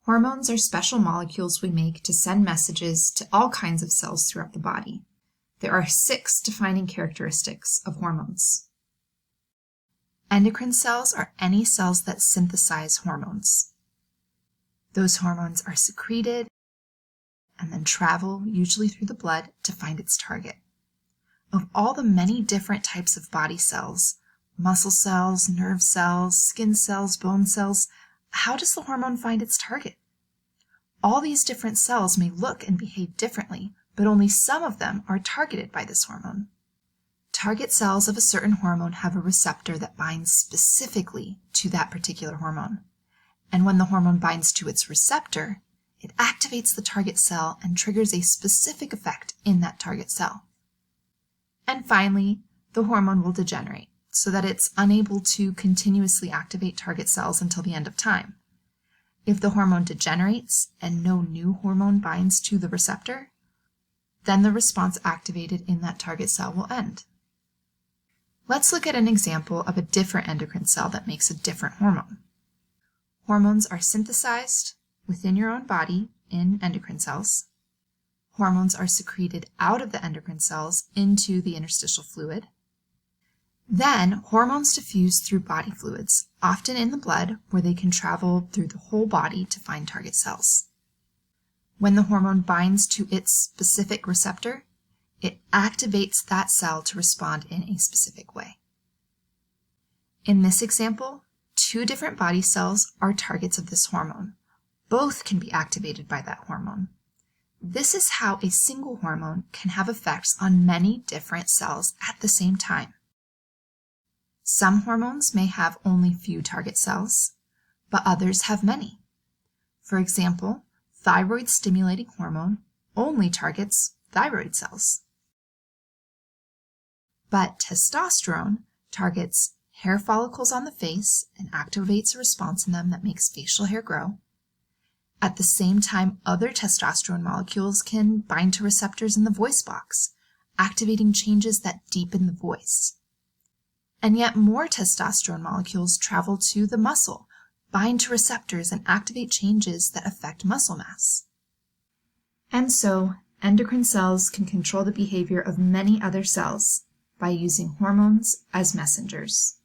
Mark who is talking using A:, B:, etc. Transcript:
A: Hormones are special molecules we make to send messages to all kinds of cells throughout the body. There are 6 defining characteristics of hormones. Endocrine cells are any cells that synthesize hormones. Those hormones are secreted and then travel, usually through the blood, to find its target. Of all the many different types of body cells, muscle cells, nerve cells, skin cells, bone cells, how does the hormone find its target? All these different cells may look and behave differently, but only some of them are targeted by this hormone. Target cells of a certain hormone have a receptor that binds specifically to that particular hormone. And when the hormone binds to its receptor, it activates the target cell and triggers a specific effect in that target cell. And finally, the hormone will degenerate so that it's unable to continuously activate target cells until the end of time. If the hormone degenerates and no new hormone binds to the receptor, then the response activated in that target cell will end. Let's look at an example of a different endocrine cell that makes a different hormone. Hormones are synthesized within your own body in endocrine cells. Hormones are secreted out of the endocrine cells into the interstitial fluid. Then hormones diffuse through body fluids, often in the blood, where they can travel through the whole body to find target cells. When the hormone binds to its specific receptor, it activates that cell to respond in a specific way. In this example, 2 different body cells are targets of this hormone. Both can be activated by that hormone. This is how a single hormone can have effects on many different cells at the same time. Some hormones may have only few target cells, but others have many. For example, thyroid-stimulating hormone only targets thyroid cells. But testosterone targets hair follicles on the face and activates a response in them that makes facial hair grow. At the same time, other testosterone molecules can bind to receptors in the voice box, activating changes that deepen the voice. And yet more testosterone molecules travel to the muscle, bind to receptors, and activate changes that affect muscle mass. And so, endocrine cells can control the behavior of many other cells by using hormones as messengers.